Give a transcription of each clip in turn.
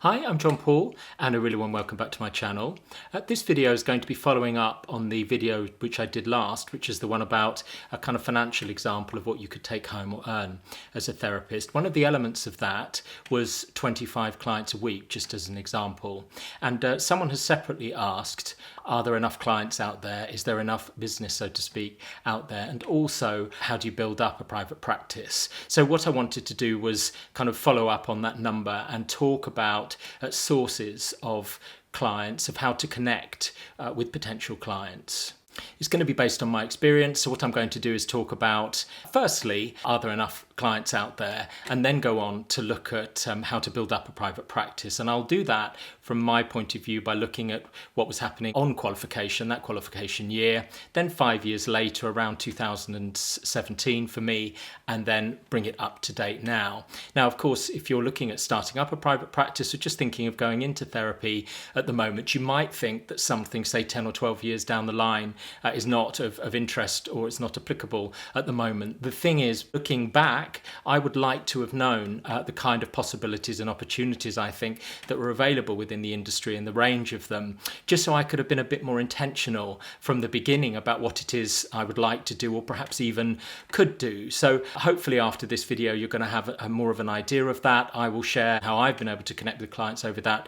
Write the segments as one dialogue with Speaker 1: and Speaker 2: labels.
Speaker 1: Hi, I'm John Paul and a really warm welcome back to my channel. This video is going to be following up on the video which I did last, which is the one about a kind of financial example of what you could take home or earn as a therapist. One of the elements of that was 25 clients a week, just as an example. And someone has separately asked, are there enough clients out there? Is there enough business, so to speak, out there? And also, how do you build up a private practice? So what I wanted to do was kind of follow up on that number and talk about sources of clients, of how to connect with potential clients. It's going to be based on my experience. So what I'm going to do is talk about, firstly, are there enough clients out there, and then go on to look at how to build up a private practice. And I'll do that from my point of view by looking at what was happening on qualification, that qualification year, then 5 years later, around 2017 for me, and then bring it up to date now. Now, of course, if you're looking at starting up a private practice or just thinking of going into therapy at the moment, you might think that something, say 10 or 12 years down the line, is not of interest or it's not applicable at the moment. The thing is, looking back, I would like to have known the kind of possibilities and opportunities I think that were available within the industry and the range of them, just so I could have been a bit more intentional from the beginning about what it is I would like to do or perhaps even could do. So hopefully after this video you're going to have a more of an idea of that. I will share how I've been able to connect with clients over that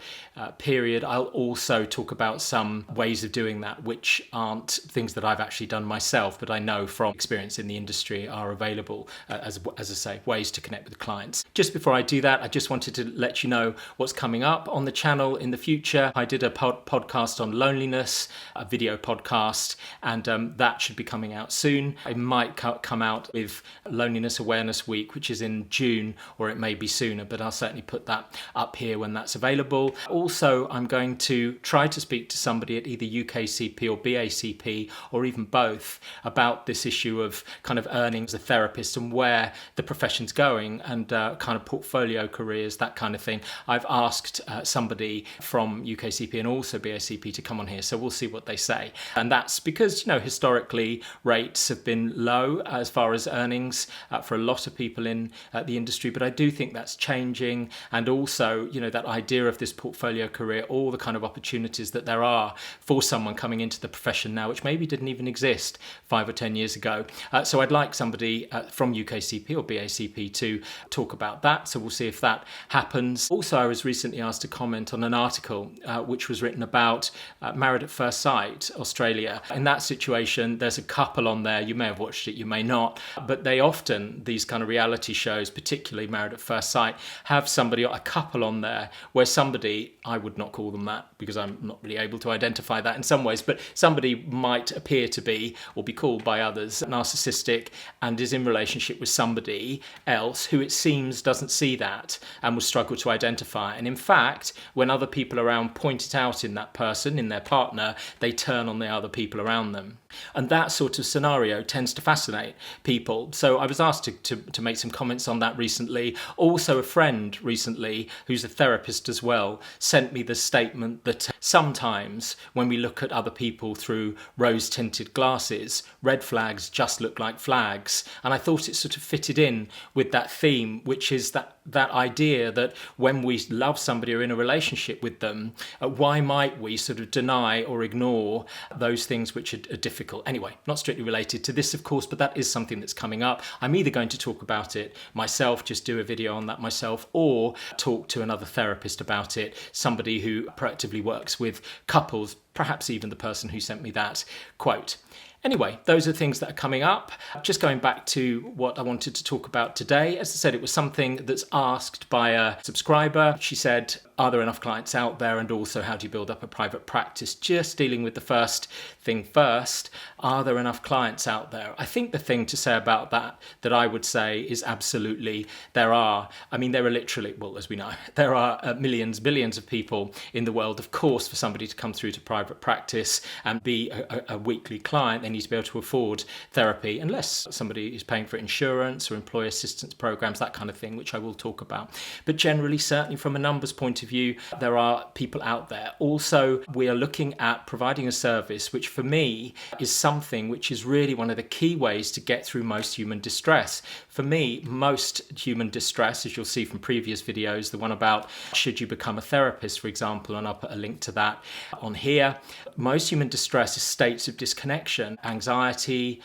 Speaker 1: period. I'll also talk about some ways of doing that which aren't things that I've actually done myself, but I know from experience in the industry are available as I say, ways to connect with clients. Just before I do that, I just wanted to let you know what's coming up on the channel in the future. I did a podcast on loneliness, a video podcast, and that should be coming out soon. It might come out with Loneliness Awareness Week, which is in June, or it may be sooner, but I'll certainly put that up here when that's available. Also, I'm going to try to speak to somebody at either UKCP or BACP, or even both, about this issue of kind of earning as a therapist and where the profession's going and kind of portfolio careers, that kind of thing. I've asked somebody from UKCP and also BACP to come on here, so we'll see what they say. And that's because, historically rates have been low as far as earnings for a lot of people in the industry, but I do think that's changing. And also, that idea of this portfolio career, all the kind of opportunities that there are for someone coming into the profession now, which maybe didn't even exist 5 or 10 years ago. So I'd like somebody from UKCP or BACP to talk about that. So we'll see if that happens. Also, I was recently asked to comment on an article which was written about Married at First Sight, Australia. In that situation, there's a couple on there. You may have watched it, you may not, but they often, these kind of reality shows, particularly Married at First Sight, have somebody, a couple on there where somebody, I would not call them that because I'm not really able to identify that in some ways, but somebody might appear to be or be called by others narcissistic and is in relationship with somebody else who it seems doesn't see that and will struggle to identify. And in fact, when other people around point it out in that person, in their partner, they turn on the other people around them. And that sort of scenario tends to fascinate people. So I was asked to make some comments on that recently. Also, a friend recently, who's a therapist as well, sent me the statement that sometimes when we look at other people through rose-tinted glasses, red flags just look like flags. And I thought it sort of fitted in with that theme, which is that idea that when we love somebody or in a relationship with them, why might we sort of deny or ignore those things which are difficult? Anyway, not strictly related to this, of course, but that is something that's coming up. I'm either going to talk about it myself, just do a video on that myself, or talk to another therapist about it, somebody who proactively works with couples, perhaps even the person who sent me that quote. Anyway, those are things that are coming up. Just going back to what I wanted to talk about today, as I said, it was something that's asked by a subscriber. She said, are there enough clients out there? And also, how do you build up a private practice? Just dealing with the first thing first, are there enough clients out there? I think the thing to say about that I would say is absolutely there are. I mean, there are literally, well, as we know, there are millions, billions of people in the world. Of course, for somebody to come through to private practice and be a weekly client, they need to be able to afford therapy, unless somebody is paying for insurance or employee assistance programs, that kind of thing, which I will talk about. But generally, certainly from a numbers point of view, there are people out there. Also, we are looking at providing a service which for me is something which is really one of the key ways to get through most human distress. For me, most human distress, as you'll see from previous videos, the one about should you become a therapist, for example, and I'll put a link to that on here. Most human distress is states of disconnection, anxiety,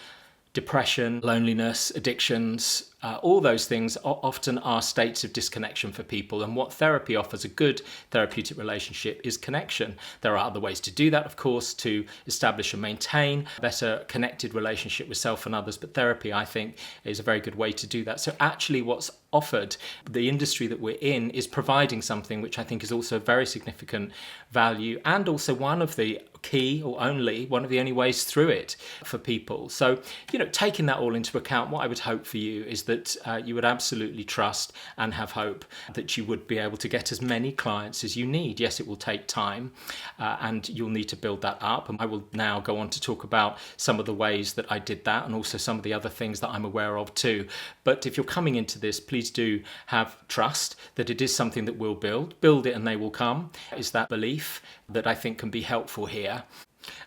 Speaker 1: depression, loneliness, addictions, all those things often are states of disconnection for people. And what therapy offers, a good therapeutic relationship, is connection. There are other ways to do that, of course, to establish and maintain a better connected relationship with self and others. But therapy, I think, is a very good way to do that. So actually what's offered, the industry that we're in, is providing something which I think is also very significant value, and also one of the key, or one of the only ways through it for people. So, taking that all into account, what I would hope for you is that you would absolutely trust and have hope that you would be able to get as many clients as you need. Yes, it will take time, and you'll need to build that up. And I will now go on to talk about some of the ways that I did that, and also some of the other things that I'm aware of too. But if you're coming into this, please do have trust that it is something that we'll build it and they will come, is that belief that I think can be helpful here.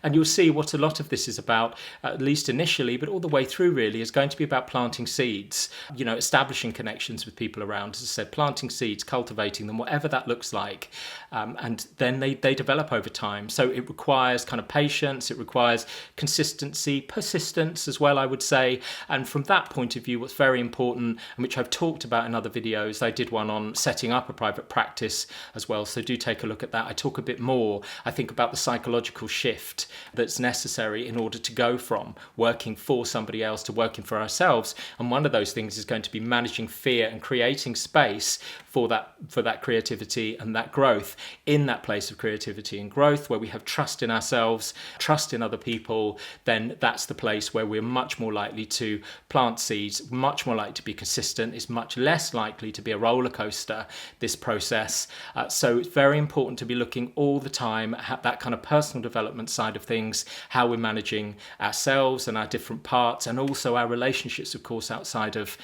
Speaker 1: And you'll see what a lot of this is about, at least initially, but all the way through really, is going to be about planting seeds, establishing connections with people around. As I said, planting seeds, cultivating them, whatever that looks like. And then they develop over time. So it requires kind of patience, it requires consistency, persistence as well, I would say. And from that point of view, what's very important, and which I've talked about in other videos, I did one on setting up a private practice as well. So do take a look at that. I talk a bit more, I think, about the psychological shift that's necessary in order to go from working for somebody else to working for ourselves. And one of those things is going to be managing fear and creating space for that creativity and that growth in that place of creativity and growth, where we have trust in ourselves, trust in other people. Then that's the place where we're much more likely to plant seeds, much more likely to be consistent. It's much less likely to be a roller coaster, this process. So it's very important to be looking all the time at that kind of personal development side of things, how we're managing ourselves and our different parts, and also our relationships, of course, outside of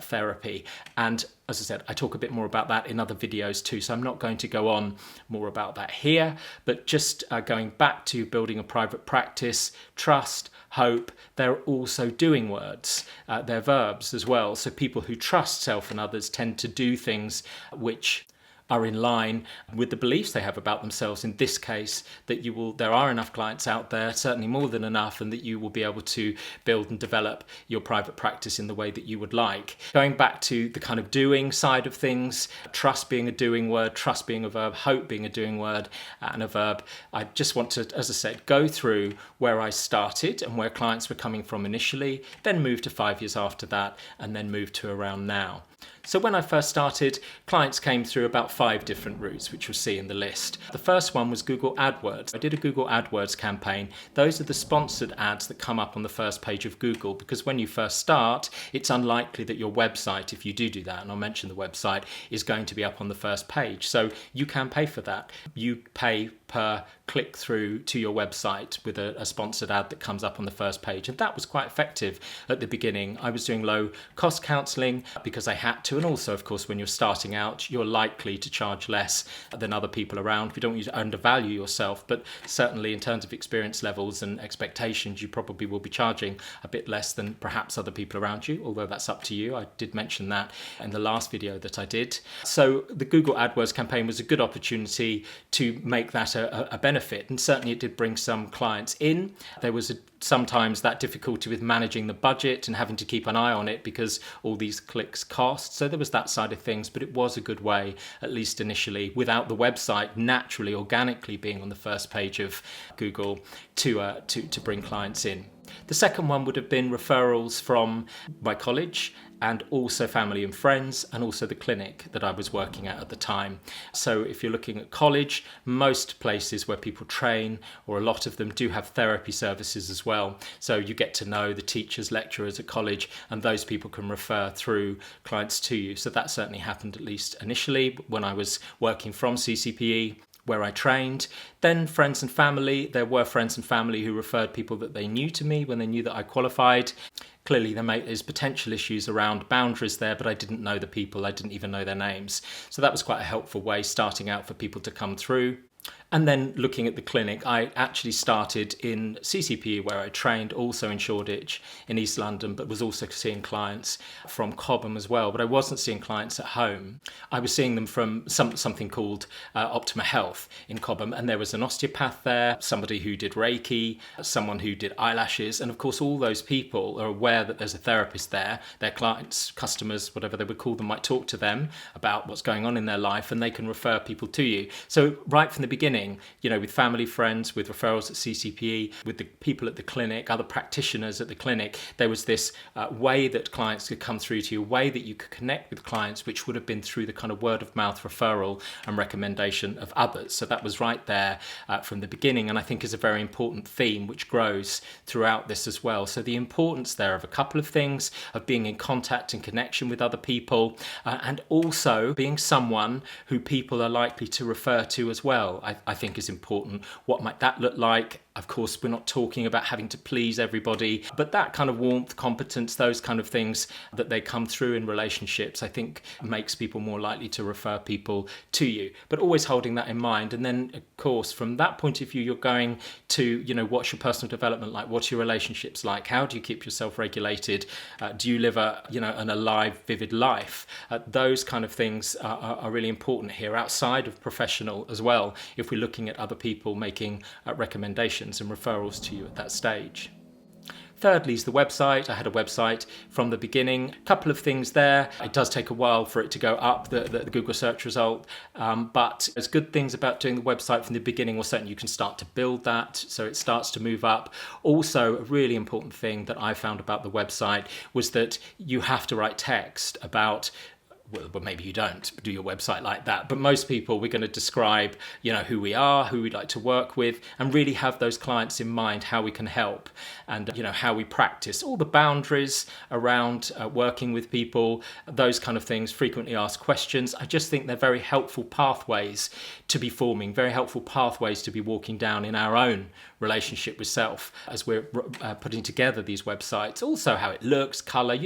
Speaker 1: therapy. And as I said, I talk a bit more about that in other videos too, so I'm not going to go on more about that here, but just going back to building a private practice, trust, hope, they're also doing words. They're verbs as well. So people who trust self and others tend to do things which are in line with the beliefs they have about themselves. In this case, that there are enough clients out there, certainly more than enough, and that you will be able to build and develop your private practice in the way that you would like. Going back to the kind of doing side of things, trust being a doing word, trust being a verb, hope being a doing word and a verb, I just want to, as I said, go through where I started and where clients were coming from initially, then move to 5 years after that, and then move to around now. So when I first started, clients came through about 5 different routes, which you'll see in the list. The first one was Google AdWords. I did a Google AdWords campaign. Those are the sponsored ads that come up on the first page of Google, because when you first start, it's unlikely that your website, if you do that, and I'll mention the website, is going to be up on the first page. So you can pay for that. You pay per click through to your website with a sponsored ad that comes up on the first page. And that was quite effective at the beginning. I was doing low cost counselling because I had to. And also, of course, when you're starting out, you're likely to charge less than other people around. You don't want to undervalue yourself, but certainly in terms of experience levels and expectations, you probably will be charging a bit less than perhaps other people around you, although that's up to you. I did mention that in the last video that I did. So the Google AdWords campaign was a good opportunity to make that a benefit, and certainly it did bring some clients in. There was sometimes that difficulty with managing the budget and having to keep an eye on it because all these clicks cost. So there was that side of things, but it was a good way, at least initially, without the website naturally, organically being on the first page of Google to bring clients in. The second one would have been referrals from my college and also family and friends, and also the clinic that I was working at the time. So if you're looking at college, most places where people train, or a lot of them, do have therapy services as well. So you get to know the teachers, lecturers at college, and those people can refer through clients to you. So that certainly happened, at least initially, when I was working from CCPE. where I trained. Then friends and family. There were friends and family who referred people that they knew to me when they knew that I qualified. Clearly, there's potential issues around boundaries there, but I didn't know the people. I didn't even know their names. So that was quite a helpful way starting out for people to come through. And then looking at the clinic, I actually started in CCPE where I trained, also in Shoreditch in East London, but was also seeing clients from Cobham as well. But I wasn't seeing clients at home. I was seeing them from something called Optima Health in Cobham. And there was an osteopath there, somebody who did Reiki, someone who did eyelashes. And of course, all those people are aware that there's a therapist there. Their clients, customers, whatever they would call them, might talk to them about what's going on in their life, and they can refer people to you. So right from the beginning, with family, friends, with referrals at CCPE, with the people at the clinic, other practitioners at the clinic, there was this way that clients could come through to you, a way that you could connect with clients, which would have been through the kind of word of mouth referral and recommendation of others. So that was right there from the beginning, and I think is a very important theme which grows throughout this as well. So the importance there of a couple of things, of being in contact and connection with other people, and also being someone who people are likely to refer to as well, I think is important. What might that look like? Of course, we're not talking about having to please everybody, but that kind of warmth, competence, those kind of things that they come through in relationships, I think makes people more likely to refer people to you. But always holding that in mind. And then, of course, from that point of view, you're going to, what's your personal development like? What's your relationships like? How do you keep yourself regulated? Do you live an alive, vivid life? Those kind of things are really important here, outside of professional as well, if we're looking at other people making recommendations and referrals to you at that stage. Thirdly is the website. I had a website from the beginning. A couple of things there. It does take a while for it to go up, the Google search result, but there's good things about doing the website from the beginning, or certainly you can start to build that so it starts to move up. Also, a really important thing that I found about the website was that you have to write text about, well, maybe you don't do your website like that, but most people, we're going to describe, who we are, who we'd like to work with, and really have those clients in mind, how we can help, and how we practice all the boundaries around working with people, those kind of things, frequently asked questions. I just think they're very helpful pathways to be forming, very helpful pathways to be walking down in our own relationship with self as we're putting together these websites. Also how it looks, color,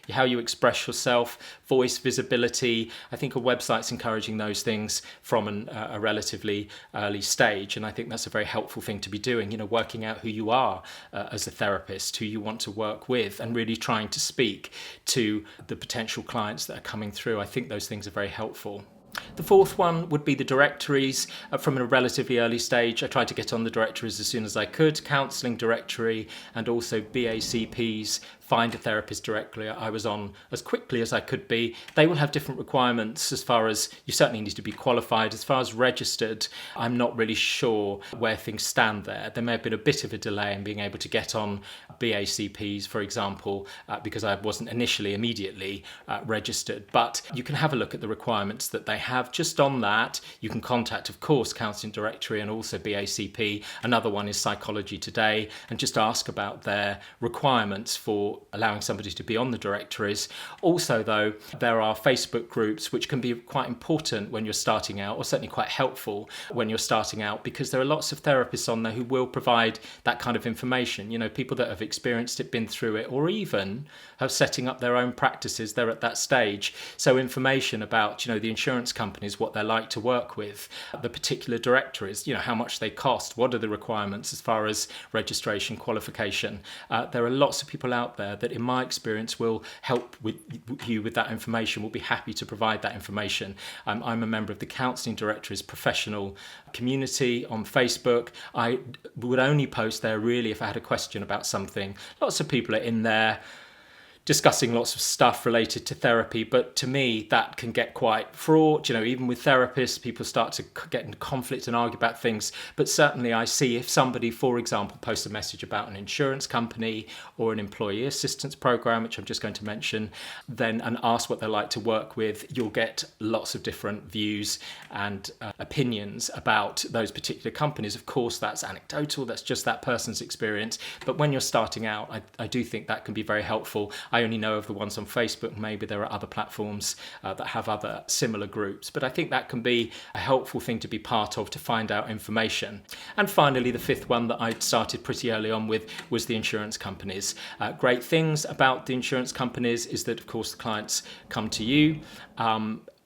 Speaker 1: how you express yourself, voice, visibility. I think a website's encouraging those things from a relatively early stage, and I think that's a very helpful thing to be doing, working out who you are as a therapist, who you want to work with, and really trying to speak to the potential clients that are coming through. I think those things are very helpful. The fourth one would be the directories. From a relatively early stage, I tried to get on the directories as soon as I could. Counselling directory and also BACP's Find a Therapist directly I was on as quickly as I could be. They will have different requirements as far as you certainly need to be qualified. As far as registered, I'm not really sure where things stand there. There may have been a bit of a delay in being able to get on BACPs, for example, because I wasn't initially immediately registered. But you can have a look at the requirements that they have. Just on that, you can contact, of course, Counselling Directory and also BACP. Another one is Psychology Today, and just ask about their requirements for allowing somebody to be on the directories. Also, though, there are Facebook groups which can be quite important when you're starting out, or certainly quite helpful when you're starting out, because there are lots of therapists on there who will provide that kind of information. People that have experienced it, been through it, or even have setting up their own practices. They're at that stage. So information about, the insurance companies, what they're like to work with, the particular directories, how much they cost, what are the requirements as far as registration, qualification. There are lots of people out there that, in my experience, will help with you with that information, will be happy to provide that information. I'm a member of the Counselling Directories professional community on Facebook. I would only post there really if I had a question about something. Lots of people are in there discussing lots of stuff related to therapy, but to me that can get quite fraught. Even with therapists, people start to get in conflict and argue about things. But certainly I see if somebody, for example, posts a message about an insurance company or an employee assistance program, which I'm just going to mention, then and ask what they like to work with, you'll get lots of different views and opinions about those particular companies. Of course, that's anecdotal, that's just that person's experience. But when you're starting out, I do think that can be very helpful. I only know of the ones on Facebook. Maybe there are other platforms that have other similar groups, but I think that can be a helpful thing to be part of to find out information. And finally, the fifth one that I started pretty early on with was the insurance companies. Great things about the insurance companies is that, of course, the clients come to you.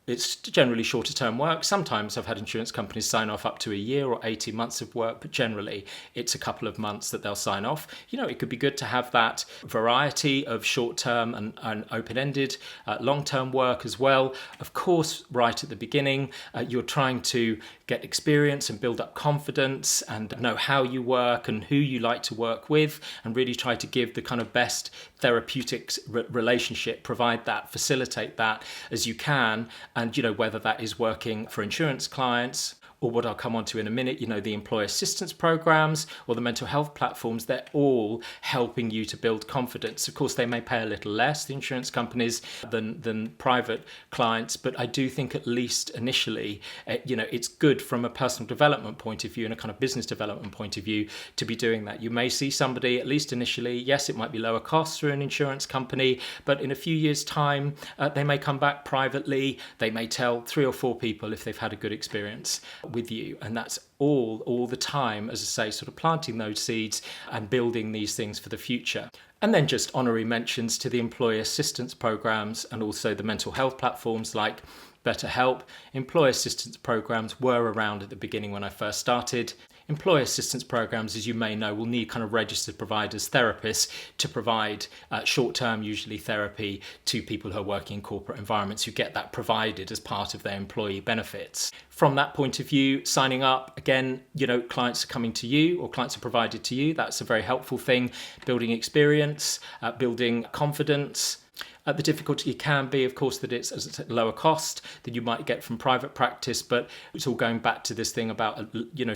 Speaker 1: It's generally shorter term work. Sometimes I've had insurance companies sign off up to a year or 18 months of work, but generally it's a couple of months that they'll sign off. It could be good to have that variety of short term and open-ended long-term work as well. Of course, right at the beginning, you're trying to get experience and build up confidence and know how you work and who you like to work with, and really try to give the kind of best therapeutic relationship, provide that, facilitate that as you can. And, whether that is working for insurance clients or what I'll come on to in a minute, the employee assistance programs or the mental health platforms, they're all helping you to build confidence. Of course, they may pay a little less, the insurance companies, than private clients, but I do think at least initially, it's good from a personal development point of view and a kind of business development point of view to be doing that. You may see somebody, at least initially, yes, it might be lower costs through an insurance company, but in a few years' time, they may come back privately. They may tell 3 or 4 people if they've had a good experience with you, and that's all the time, as I say, sort of planting those seeds and building these things for the future. And then just honorary mentions to the employee assistance programs and also the mental health platforms like BetterHelp. Employee assistance programs were around at the beginning when I first started. Employee assistance programs, as you may know, will need kind of registered providers, therapists, to provide short-term, usually therapy to people who are working in corporate environments who get that provided as part of their employee benefits. From that point of view, signing up, again, clients are coming to you or clients are provided to you. That's a very helpful thing. Building experience, building confidence. The difficulty can be, of course, that it's, as I said, lower cost than you might get from private practice, but it's all going back to this thing about,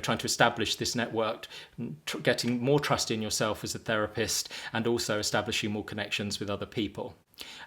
Speaker 1: trying to establish this network, getting more trust in yourself as a therapist, and also establishing more connections with other people.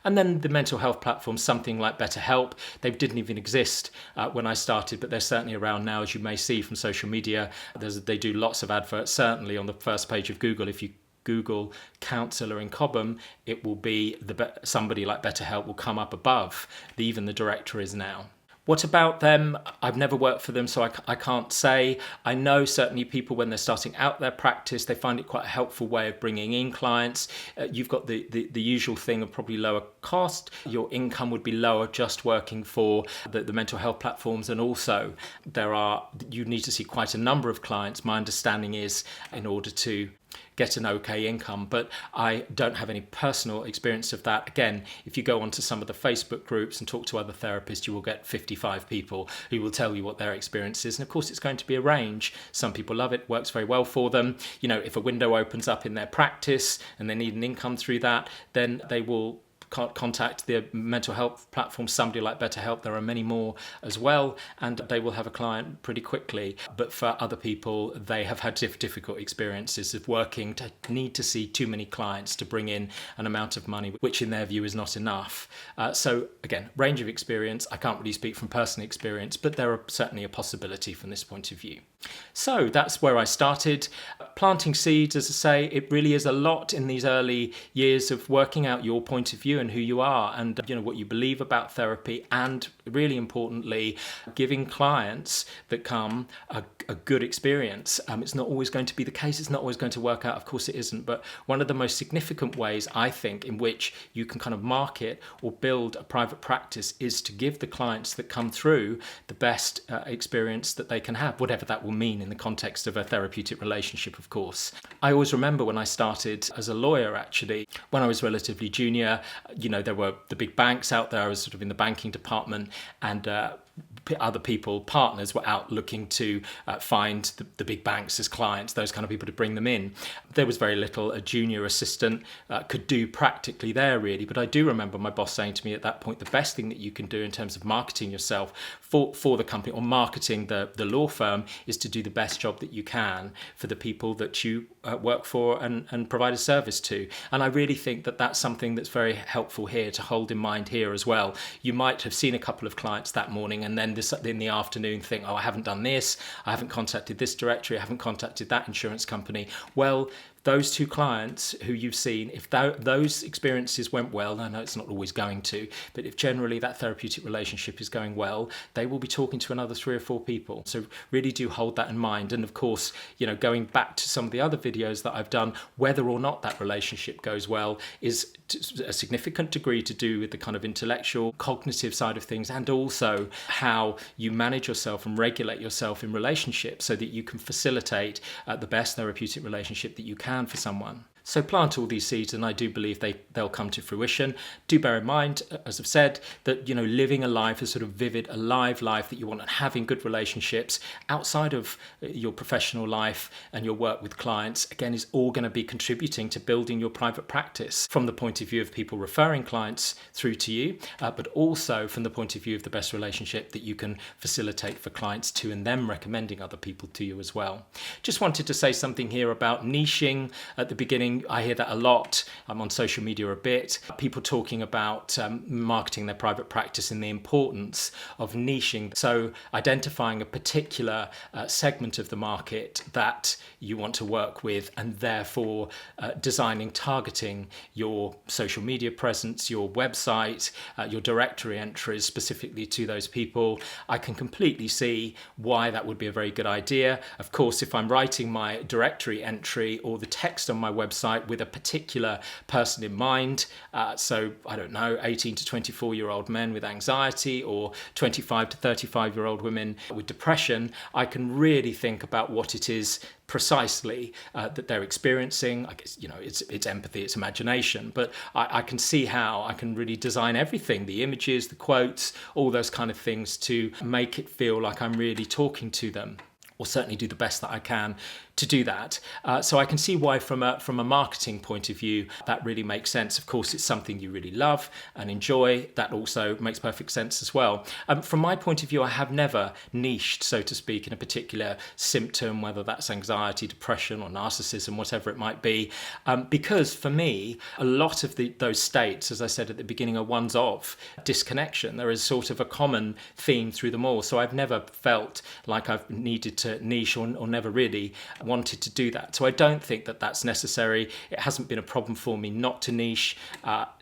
Speaker 1: And then the mental health platforms, something like BetterHelp, they didn't even exist when I started, but they're certainly around now, as you may see from social media. They do lots of adverts, certainly on the first page of Google. If you Google counsellor in Cobham, it will be somebody like BetterHelp will come up above. Even the director is now. What about them? I've never worked for them, so I can't say. I know certainly people, when they're starting out their practice, they find it quite a helpful way of bringing in clients. You've got the usual thing of probably lower cost. Your income would be lower just working for the mental health platforms. And also you need to see quite a number of clients, my understanding is, in order to get an okay income, but I don't have any personal experience of that. Again, if you go onto some of the Facebook groups and talk to other therapists, you will get 55 people who will tell you what their experience is. And of course, it's going to be a range. Some people love it, works very well for them. If a window opens up in their practice and they need an income through that, then they will contact the mental health platform, somebody like BetterHelp. There are many more as well, and they will have a client pretty quickly. But for other people, they have had difficult experiences of working to need to see too many clients to bring in an amount of money, which in their view is not enough. So again, range of experience. I can't really speak from personal experience, but there are certainly a possibility from this point of view. So that's where I started. Planting seeds, as I say, it really is a lot in these early years of working out your point of view and who you are and what you believe about therapy, and really importantly, giving clients that come a good experience. It's not always going to be the case. It's not always going to work out. Of course it isn't. But one of the most significant ways, I think, in which you can kind of market or build a private practice is to give the clients that come through the best experience that they can have, whatever that will mean in the context of a therapeutic relationship, of course. I always remember when I started as a lawyer, actually, when I was relatively junior, there were the big banks out there. I was sort of in the banking department, and other people, partners, were out looking to find the big banks as clients, those kind of people to bring them in. There was very little a junior assistant could do practically there, really. But I do remember my boss saying to me at that point, the best thing that you can do in terms of marketing yourself for the company or marketing the law firm is to do the best job that you can for the people that you work for and provide a service to. And I really think that that's something that's very helpful here to hold in mind here as well. You might have seen a couple of clients that morning and then in the afternoon think, oh, I haven't done this, I haven't contacted this directory, I haven't contacted that insurance company. Well, those two clients who you've seen, if those experiences went well, I know it's not always going to, but if generally that therapeutic relationship is going well, they will be talking to another 3 or 4 people. So really do hold that in mind. And of course, going back to some of the other videos that I've done, whether or not that relationship goes well is to a significant degree to do with the kind of intellectual, cognitive side of things, and also how you manage yourself and regulate yourself in relationships so that you can facilitate the best therapeutic relationship that you can for someone. So plant all these seeds, and I do believe they'll come to fruition. Do bear in mind, as I've said, that living a life, a sort of vivid, alive life that you want, and having good relationships outside of your professional life and your work with clients, again, is all going to be contributing to building your private practice from the point of view of people referring clients through to you, but also from the point of view of the best relationship that you can facilitate for clients too, and them recommending other people to you as well. Just wanted to say something here about niching at the beginning. I hear that a lot. I'm on social media a bit. People talking about marketing their private practice and the importance of niching. So identifying a particular segment of the market that you want to work with, and therefore targeting your social media presence, your website, your directory entries specifically to those people. I can completely see why that would be a very good idea. Of course, if I'm writing my directory entry or the text on my website with a particular person in mind, so I don't know, 18 to 24-year-old men with anxiety or 25 to 35-year-old women with depression, I can really think about what it is precisely that they're experiencing. I guess it's empathy, it's imagination, but I can see how I can really design everything, the images, the quotes, all those kind of things, to make it feel like I'm really talking to them, or certainly do the best that I can to do that. So I can see why from a marketing point of view that really makes sense. Of course, it's something you really love and enjoy. That also makes perfect sense as well. From my point of view, I have never niched, so to speak, in a particular symptom, whether that's anxiety, depression, or narcissism, whatever it might be, because for me, a lot of those states, as I said at the beginning, are ones of disconnection. There is sort of a common theme through them all. So I've never felt like I've needed to niche or never really wanted to do that. So I don't think that that's necessary. It hasn't been a problem for me not to niche.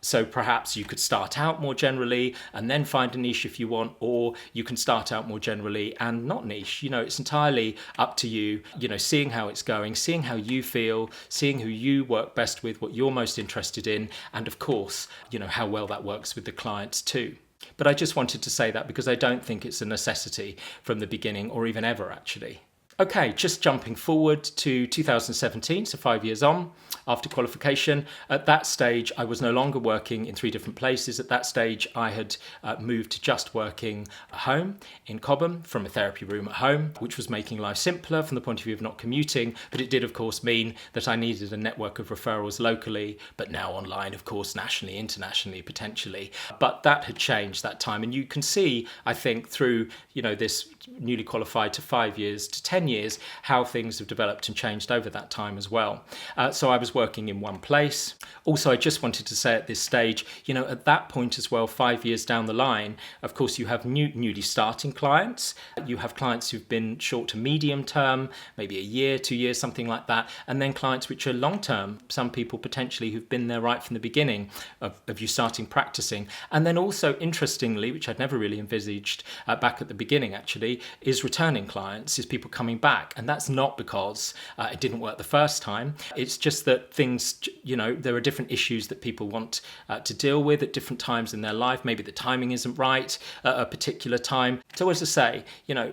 Speaker 1: So perhaps you could start out more generally and then find a niche if you want, or you can start out more generally and not niche. It's entirely up to you, seeing how it's going, seeing how you feel, seeing who you work best with, what you're most interested in, and of course, how well that works with the clients too. But I just wanted to say that because I don't think it's a necessity from the beginning, or even ever actually. Okay, just jumping forward to 2017, so 5 years on, after qualification. At that stage, I was no longer working in 3 different places. At that stage, I had moved to just working at home in Cobham from a therapy room at home, which was making life simpler from the point of view of not commuting. But it did, of course, mean that I needed a network of referrals locally, but now online, of course, nationally, internationally, potentially. But that had changed that time. And you can see, I think, through, this newly qualified to 5 years to 10 years, how things have developed and changed over that time as well. So I was working in one place. Also, I just wanted to say at this stage, at that point as well, 5 years down the line, of course, you have newly starting clients. You have clients who've been short to medium term, maybe a year, 2 years, something like that. And then clients which are long term, some people potentially who've been there right from the beginning of you starting practicing. And then also, interestingly, which I'd never really envisaged back at the beginning actually, is returning clients, is people coming back. And that's not because it didn't work the first time. It's just that things, there are different issues that people want to deal with at different times in their life. Maybe the timing isn't right at a particular time. So as I say,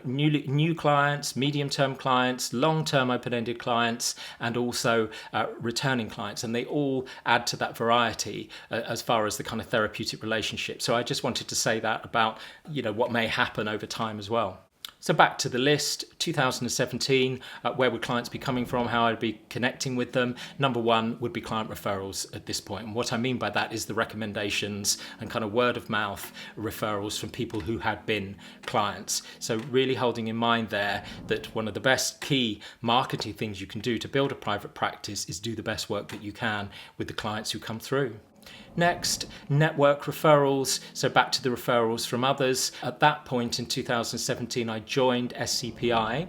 Speaker 1: new clients, medium-term clients, long-term open-ended clients, and also returning clients. And they all add to that variety as far as the kind of therapeutic relationship. So I just wanted to say that about, what may happen over time as well. So back to the list, 2017, where would clients be coming from, how I'd be connecting with them. Number one would be client referrals at this point. And what I mean by that is the recommendations and kind of word of mouth referrals from people who had been clients. So really holding in mind there that one of the best key marketing things you can do to build a private practice is do the best work that you can with the clients who come through. Next, network referrals. So back to the referrals from others. At that point in 2017, I joined SCPI,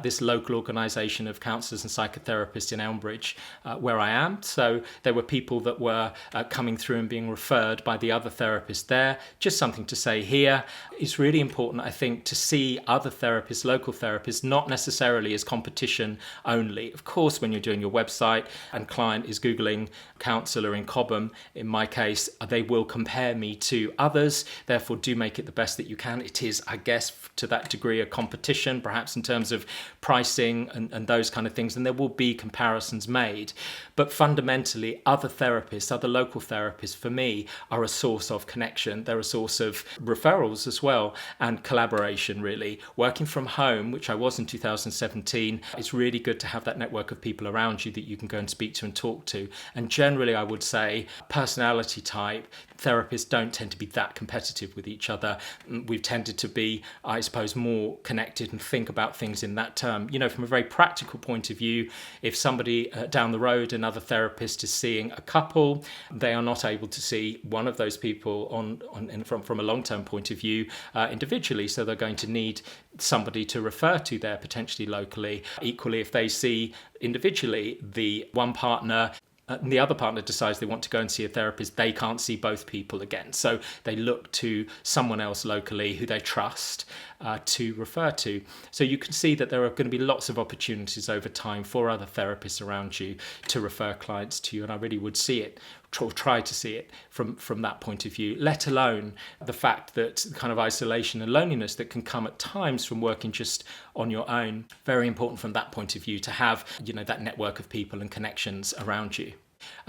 Speaker 1: this local organisation of counsellors and psychotherapists in Elmbridge, where I am. So there were people that were coming through and being referred by the other therapists there. Just something to say here. It's really important, I think, to see other therapists, local therapists, not necessarily as competition only. Of course, when you're doing your website and client is Googling counsellor in Cobham, in my case, they will compare me to others. Therefore, do make it the best that you can. It is, I guess, to that degree, a competition, perhaps in terms of pricing and those kind of things. And there will be comparisons made. But fundamentally, other therapists, other local therapists, for me, are a source of connection. They're a source of referrals as well and collaboration, really. Working from home, which I was in 2017, it's really good to have that network of people around you that you can go and speak to and talk to. And generally, I would say, personality type, therapists don't tend to be that competitive with each other. We've tended to be, I suppose, more connected and think about things in that term. You know, from a very practical point of view, if somebody down the road, another therapist is seeing a couple, they are not able to see one of those people from a long-term point of view individually. So they're going to need somebody to refer to there potentially locally. Equally, if they see individually the one partner and the other partner decides they want to go and see a therapist, they can't see both people again. So they look to someone else locally who they trust to refer to. So you can see that there are going to be lots of opportunities over time for other therapists around you to refer clients to you. And I really would see it, or try to see it from that point of view, let alone the fact that the kind of isolation and loneliness that can come at times from working just on your own. Very important from that point of view to have, you know, that network of people and connections around you.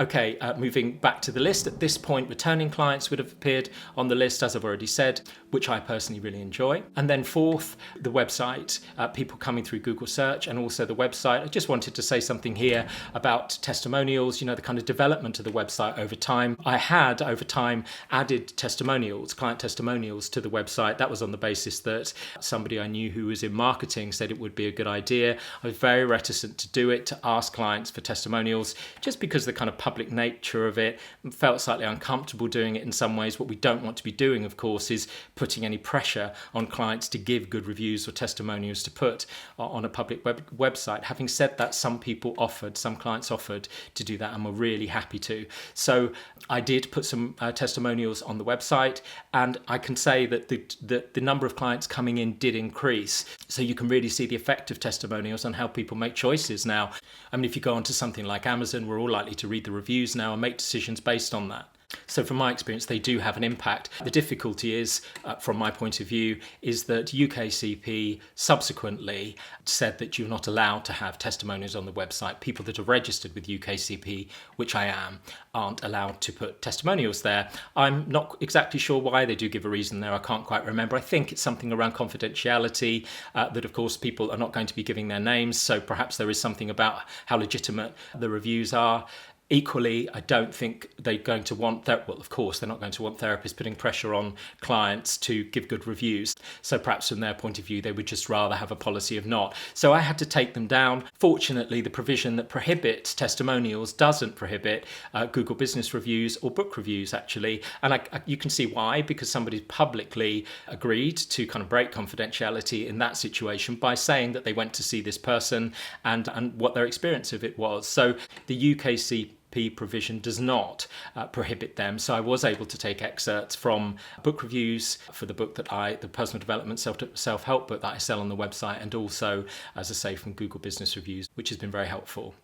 Speaker 1: Okay, moving back to the list. At this point, returning clients would have appeared on the list, as I've already said, which I personally really enjoy. And then fourth, the website, people coming through Google search and also the website. I just wanted to say something here about testimonials, you know, the kind of development of the website over time. I had, over time, added testimonials, client testimonials to the website. That was on the basis that somebody I knew who was in marketing said it would be a good idea. I was very reticent to do it, to ask clients for testimonials, just because the kind of public nature of it, felt slightly uncomfortable doing it in some ways. What we don't want to be doing, of course, is putting any pressure on clients to give good reviews or testimonials to put on a public website. Having said that, some clients offered to do that and were really happy to. So I did put some testimonials on the website, and I can say that the number of clients coming in did increase. So you can really see the effect of testimonials on how people make choices now. I mean, if you go onto something like Amazon, we're all likely to read the reviews now and make decisions based on that. So from my experience, they do have an impact. The difficulty is, from my point of view, is that UKCP subsequently said that you're not allowed to have testimonials on the website. People that are registered with UKCP, which I am, aren't allowed to put testimonials there. I'm not exactly sure why. They do give a reason there. I can't quite remember. I think it's something around confidentiality, that of course people are not going to be giving their names. So perhaps there is something about how legitimate the reviews are. Equally, I don't think they're going to want of course, they're not going to want therapists putting pressure on clients to give good reviews. So perhaps from their point of view, they would just rather have a policy of not. So I had to take them down. Fortunately, the provision that prohibits testimonials doesn't prohibit Google business reviews or book reviews, actually. And you can see why, because somebody publicly agreed to kind of break confidentiality in that situation by saying that they went to see this person and what their experience of it was. So the UKCP provision does not prohibit them. So I was able to take excerpts from book reviews for the book the personal development self-help book that I sell on the website, and also, as I say, from Google business reviews, which has been very helpful.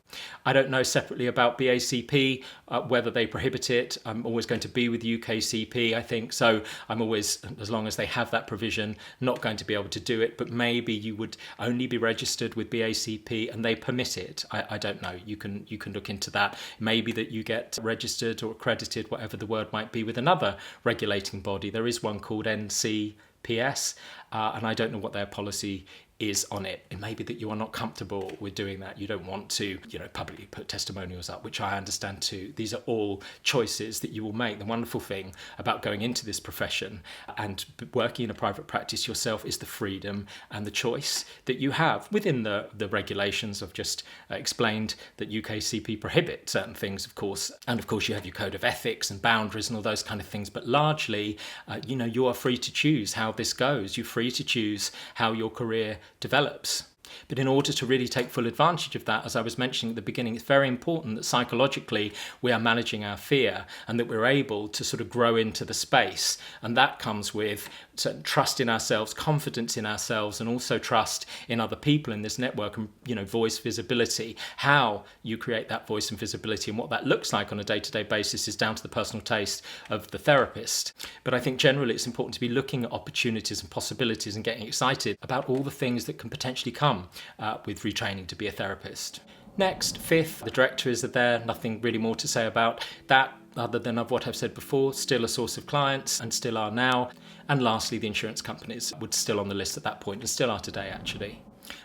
Speaker 1: I don't know separately about BACP, whether they prohibit it. I'm always going to be with UKCP, I think. So I'm always, as long as they have that provision, not going to be able to do it. But maybe you would only be registered with BACP and they permit it. I don't know. You can look into that. Maybe that you get registered or accredited, whatever the word might be, with another regulating body. There is one called NCPS, and I don't know what their policy is on it. It may be that you are not comfortable with doing that. You don't want to, publicly put testimonials up, which I understand too. These are all choices that you will make. The wonderful thing about going into this profession and working in a private practice yourself is the freedom and the choice that you have within the regulations. I've just explained that UKCP prohibit certain things, of course. And of course, you have your code of ethics and boundaries and all those kind of things. But largely, you are free to choose how this goes. You're free to choose how your career develops. But in order to really take full advantage of that, as I was mentioning at the beginning, it's very important that psychologically we are managing our fear and that we're able to sort of grow into the space. And that comes with certain trust in ourselves, confidence in ourselves, and also trust in other people in this network and, voice visibility. How you create that voice and visibility and what that looks like on a day-to-day basis is down to the personal taste of the therapist. But I think generally it's important to be looking at opportunities and possibilities and getting excited about all the things that can potentially come with retraining to be a therapist. Next, fifth, the directories are there. Nothing really more to say about that other than of what I've said before, still a source of clients and still are now. And lastly, the insurance companies would still on the list at that point and still are today actually.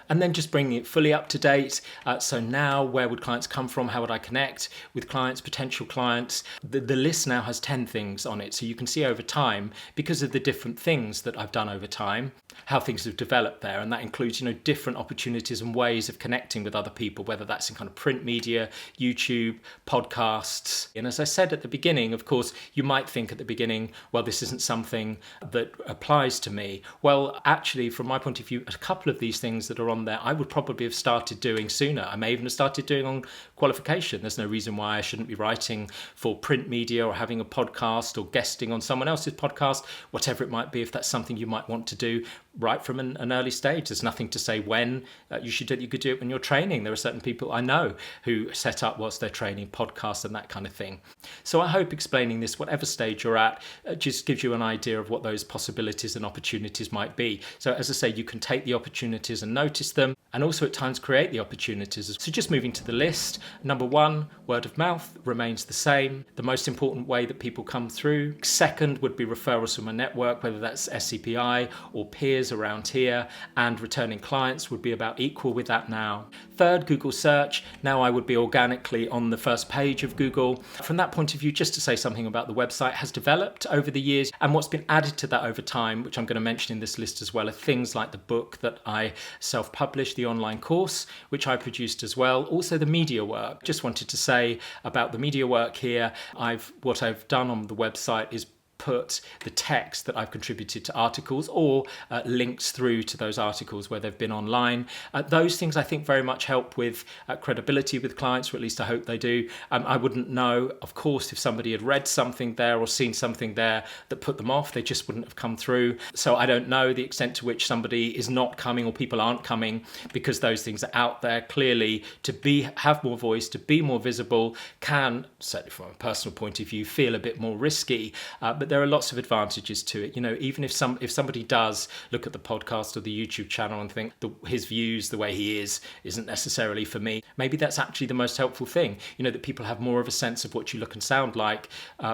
Speaker 1: And then just bringing it fully up to date. So now, where would clients come from? How would I connect with clients, potential clients? The list now has 10 things on it. So you can see over time, because of the different things that I've done over time, how things have developed there. And that includes, different opportunities and ways of connecting with other people, whether that's in kind of print media, YouTube, podcasts. And as I said at the beginning, of course, you might think at the beginning, well, this isn't something that applies to me. Well, actually, from my point of view, a couple of these things that are on there, I would probably have started doing sooner. I may even have started doing on qualification. There's no reason why I shouldn't be writing for print media or having a podcast or guesting on someone else's podcast, whatever it might be, if that's something you might want to do right from an early stage. There's nothing to say when you could do it when you're training. There are certain people I know who set up whilst they're training podcasts and that kind of thing. So I hope explaining this, whatever stage you're at, just gives you an idea of what those possibilities and opportunities might be. So as I say, you can take the opportunities and notice them, and also at times create the opportunities. So just moving to the list, number 1, word of mouth remains the same. The most important way that people come through. Second would be referrals from a network, whether that's SCPI or peers around here, and returning clients would be about equal with that now. Third, Google search. Now I would be organically on the first page of Google. From that point of view, just to say something about the website, has developed over the years, and what's been added to that over time, which I'm going to mention in this list as well, are things like the book that I self-published, the online course, which I produced as well. Also the media work. Just wanted to say about the media work here, what I've done on the website is put the text that I've contributed to articles or links through to those articles where they've been online. Those things I think very much help with credibility with clients, or at least I hope they do. I wouldn't know, of course, if somebody had read something there or seen something there that put them off, they just wouldn't have come through. So I don't know the extent to which somebody is not coming or people aren't coming because those things are out there. Clearly, have more voice, to be more visible can, certainly from a personal point of view, feel a bit more risky. But there are lots of advantages to it. Even if somebody does look at the podcast or the YouTube channel and think his views, the way he isn't necessarily for me, maybe that's actually the most helpful thing. That people have more of a sense of what you look and sound like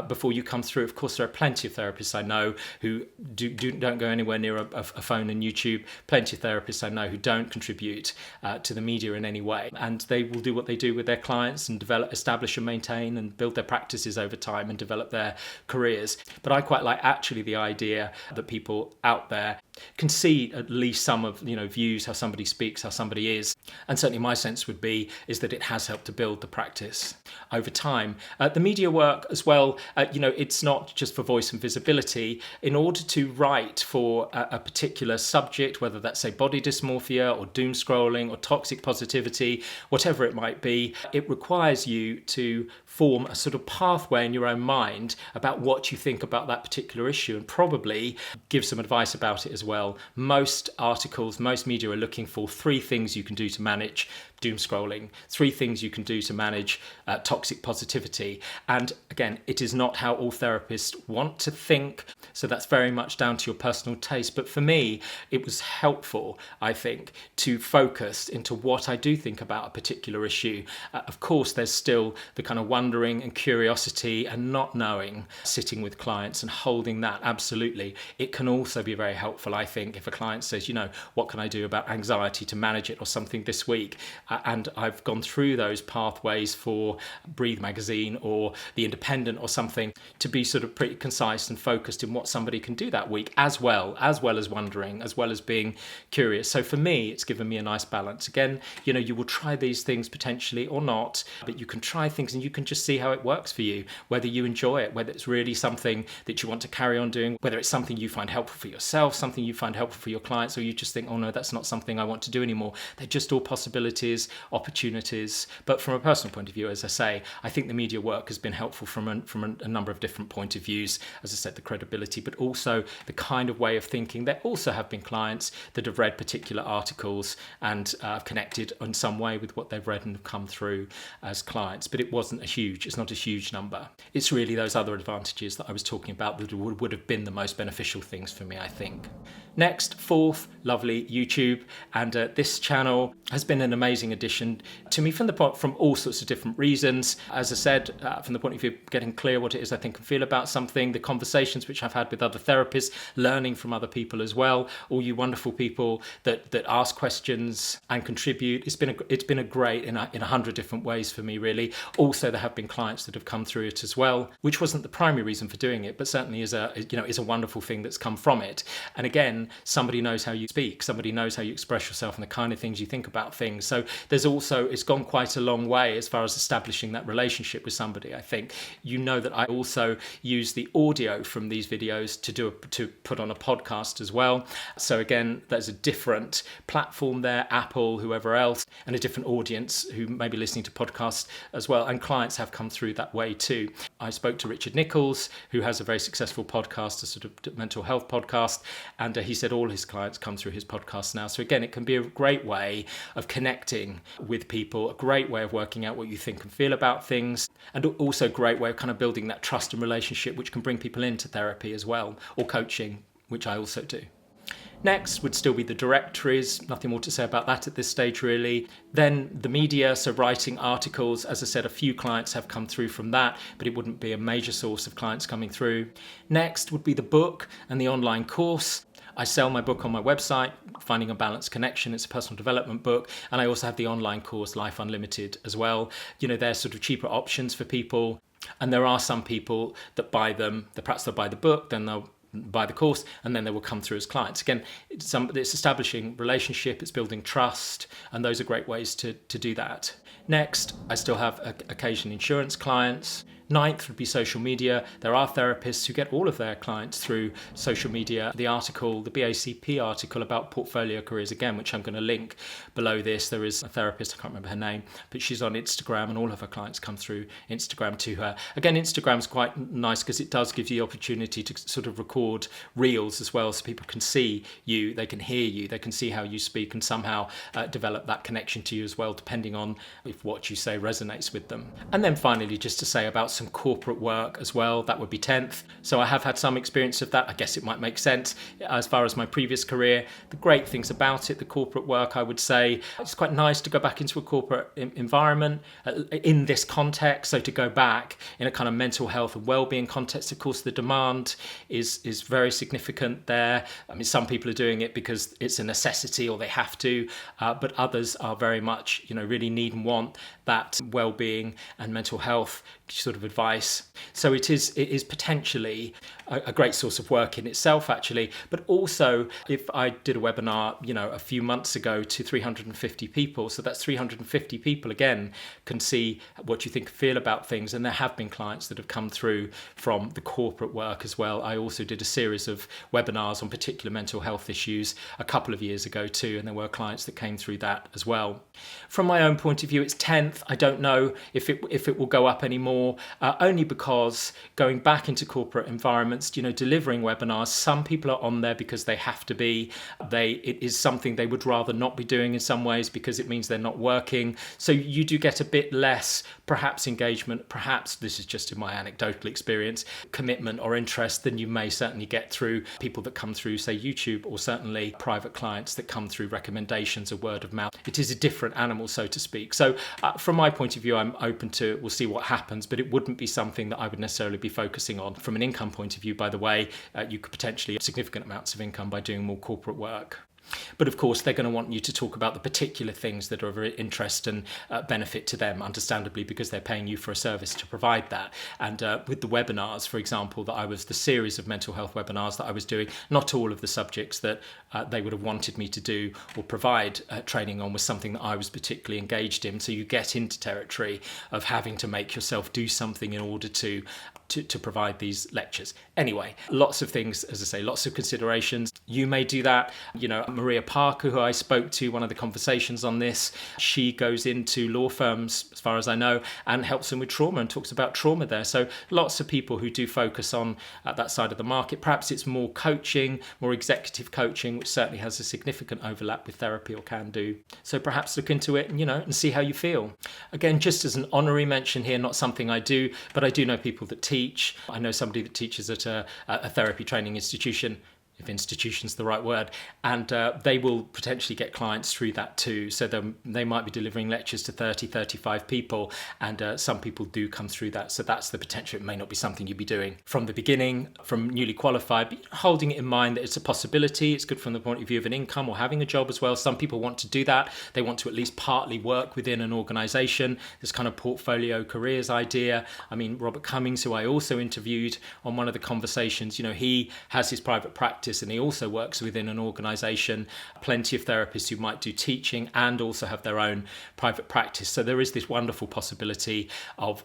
Speaker 1: before you come through. Of course, there are plenty of therapists I know who don't go anywhere near a phone and YouTube. Plenty of therapists I know who don't contribute to the media in any way, and they will do what they do with their clients and establish and maintain and build their practices over time and develop their careers. But I quite like actually the idea that people out there can see at least some of views, how somebody speaks, how somebody is. And certainly my sense is that it has helped to build the practice over time. The media work as well, it's not just for voice and visibility. In order to write for a particular subject, whether that's say body dysmorphia or doom scrolling or toxic positivity, whatever it might be, it requires you to form a sort of pathway in your own mind about what you think about that particular issue, and probably give some advice about it as well. Most articles, most media are looking for 3 things you can do to manage doom scrolling, 3 things you can do to manage toxic positivity. And again, it is not how all therapists want to think, so that's very much down to your personal taste. But for me, it was helpful, I think, to focus into what I do think about a particular issue. Of course, there's still the kind of wondering and curiosity and not knowing, sitting with clients and holding that, absolutely. It can also be very helpful, I think, if a client says, what can I do about anxiety to manage it or something this week? And I've gone through those pathways for Breathe magazine or The Independent or something, to be sort of pretty concise and focused in what somebody can do that week, as well as wondering, as well as being curious. So for me, it's given me a nice balance. Again, you will try these things potentially or not, but you can try things and you can just see how it works for you, whether you enjoy it, whether it's really something that you want to carry on doing, whether it's something you find helpful for yourself, something you find helpful for your clients, or you just think, oh no, that's not something I want to do anymore. They're just all possibilities, opportunities. But from a personal point of view, as I say, I think the media work has been helpful from a number of different point of views. As I said, the credibility, but also the kind of way of thinking. There also have been clients that have read particular articles and connected in some way with what they've read and have come through as clients. But it's not a huge number. It's really those other advantages that I was talking about that would have been the most beneficial things for me, I think. Next, fourth, lovely YouTube. And this channel has been an amazing addition to me from all sorts of different reasons. As I said, from the point of view of getting clear what it is I think and feel about something, the conversations which I've had with other therapists, learning from other people as well, all you wonderful people that ask questions and contribute. It's been a great in 100 different ways for me, really. Also, there have been clients that have come through it as well, which wasn't the primary reason for doing it, but certainly is a wonderful thing that's come from it. And again, somebody knows how you speak, somebody knows how you express yourself and the kind of things you think about things. So it's gone quite a long way as far as establishing that relationship with somebody. I think that I also use the audio from these videos to put on a podcast as well. So again, there's a different platform there, Apple, whoever else, and a different audience who may be listening to podcasts as well. And clients have come through that way too. I spoke to Richard Nichols, who has a very successful podcast, a sort of mental health podcast, and he said all his clients come through his podcast now. So again, it can be a great way of connecting with people, a great way of working out what you think and feel about things, and also a great way of kind of building that trust and relationship, which can bring people into therapy as well, or coaching, which I also do. Next would still be the directories. Nothing more to say about that at this stage, really. Then the media, so writing articles. As I said, a few clients have come through from that, but it wouldn't be a major source of clients coming through. Next would be the book and the online course. I sell my book on my website, Finding a Balanced Connection. It's a personal development book. And I also have the online course, Life Unlimited, as well. They're sort of cheaper options for people. And there are some people that buy them, perhaps they'll buy the book, then they'll buy the course, and then they will come through as clients. Again, it's establishing relationship, it's building trust, and those are great ways to do that. Next, I still have occasional insurance clients. Ninth would be social media. There are therapists who get all of their clients through social media. The BACP article about portfolio careers, again, which I'm going to link below this. There is a therapist, I can't remember her name, but she's on Instagram and all of her clients come through Instagram to her. Again, Instagram's quite nice because it does give you the opportunity to sort of record reels as well, so people can see you, they can hear you, they can see how you speak, and somehow develop that connection to you as well, depending on if what you say resonates with them. And then finally, just to say about some corporate work as well, that would be 10th. So I have had some experience of that. I guess it might make sense as far as my previous career. The great things about it, the corporate work, I would say it's quite nice to go back into a corporate environment in this context. So to go back in a kind of mental health and well-being context, of course, the demand is very significant there. I mean, some people are doing it because it's a necessity or they have to, but others are very much, really need and want that well-being and mental health sort of advice. So it is potentially a great source of work in itself, actually. But also, if I did a webinar, a few months ago to 350 people, so that's 350 people again can see what you think, feel about things. And there have been clients that have come through from the corporate work as well. I also did a series of webinars on particular mental health issues a couple of years ago too, and there were clients that came through that as well. From my own point of view, it's 10th. I don't know if it will go up anymore, only because going back into corporate environments, delivering webinars, some people are on there because they have to be. It is something they would rather not be doing in some ways because it means they're not working. So you do get a bit less, perhaps engagement, perhaps this is just in my anecdotal experience, commitment or interest than you may certainly get through people that come through, say, YouTube, or certainly private clients that come through recommendations or word of mouth. It is a different animal, so to speak. So from my point of view, I'm open to, we'll see what happens, but it would wouldn't be something that I would necessarily be focusing on. From an income point of view, by the way, you could potentially have significant amounts of income by doing more corporate work. But of course, they're going to want you to talk about the particular things that are of interest and benefit to them, understandably, because they're paying you for a service to provide that. And with the webinars, for example, the series of mental health webinars that I was doing, not all of the subjects that they would have wanted me to do or provide training on was something that I was particularly engaged in. So you get into territory of having to make yourself do something in order to provide these lectures. Anyway, lots of things, as I say, lots of considerations. You may do that. Maria Parker, who I spoke to, one of the conversations on this, she goes into law firms, as far as I know, and helps them with trauma and talks about trauma there. So lots of people who do focus on that side of the market. Perhaps it's more coaching, more executive coaching, which certainly has a significant overlap with therapy or can do. So perhaps look into it and see how you feel. Again, just as an honorary mention here, not something I do, but I do know people that teach. I know somebody that teaches at a therapy training institution, if institution's the right word, and they will potentially get clients through that too. So they might be delivering lectures to 30, 35 people, and some people do come through that. So that's the potential. It may not be something you'd be doing from the beginning, from newly qualified, but holding it in mind that it's a possibility. It's good from the point of view of an income or having a job as well. Some people want to do that. They want to at least partly work within an organization, this kind of portfolio careers idea. I mean, Robert Cummings, who I also interviewed on one of the conversations, he has his private practice and he also works within an organization. Plenty of therapists who might do teaching and also have their own private practice. So there is this wonderful possibility of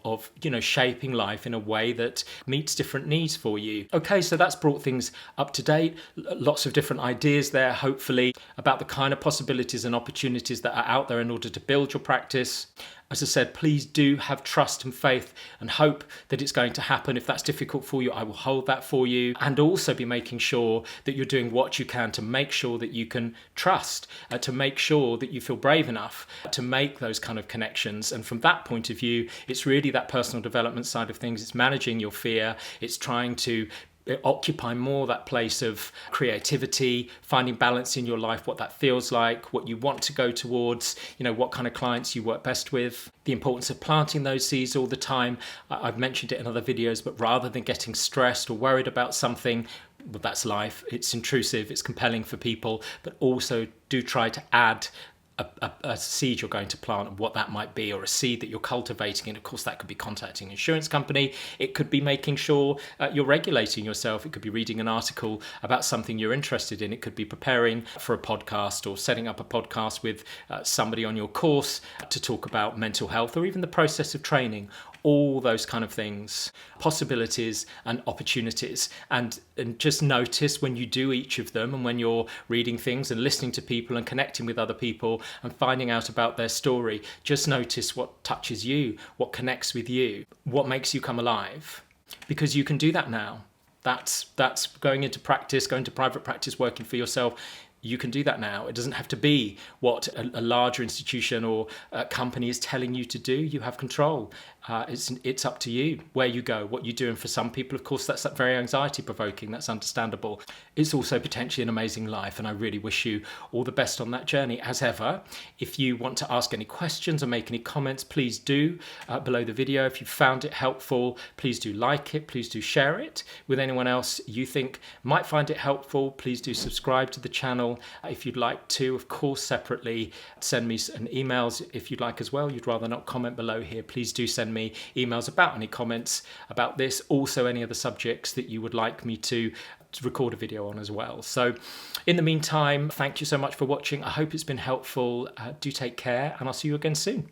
Speaker 1: shaping life in a way that meets different needs for you. Okay, so that's brought things up to date. Lots of different ideas there, hopefully, about the kind of possibilities and opportunities that are out there in order to build your practice. As I said, please do have trust and faith and hope that it's going to happen. If that's difficult for you, I will hold that for you, and also be making sure that you're doing what you can to make sure that you can trust, to make sure that you feel brave enough to make those kind of connections. And from that point of view, it's really that personal development side of things. It's managing your fear. It's trying to occupy more that place of creativity, finding balance in your life, what that feels like, what you want to go towards, what kind of clients you work best with, the importance of planting those seeds all the time. I've mentioned it in other videos, but rather than getting stressed or worried about something, well, that's life. It's intrusive, it's compelling for people, but also do try to add a seed you're going to plant and what that might be, or a seed that you're cultivating. And of course, that could be contacting an insurance company. It could be making sure you're regulating yourself. It could be reading an article about something you're interested in. It could be preparing for a podcast or setting up a podcast with somebody on your course to talk about mental health, or even the process of training. All those kind of things, possibilities and opportunities. And just notice when you do each of them, and when you're reading things and listening to people and connecting with other people and finding out about their story, just notice what touches you, what connects with you, what makes you come alive. Because you can do that now. That's going into practice, going to private practice, working for yourself. You can do that now. It doesn't have to be what a larger institution or a company is telling you to do. You have control. It's up to you where you go, what you do. And for some people, of course, that's very anxiety provoking. That's understandable. It's also potentially an amazing life. And I really wish you all the best on that journey. As ever, if you want to ask any questions or make any comments, please do below the video. If you found it helpful, please do like it. Please do share it with anyone else you think might find it helpful. Please do subscribe to the channel. If you'd like to, of course, separately send me an emails if you'd like as well. You'd rather not comment below here. Please do send me emails about any comments about this. Also, any other subjects that you would like me to record a video on as well. So in the meantime, thank you so much for watching. I hope it's been helpful. Do take care, and I'll see you again soon.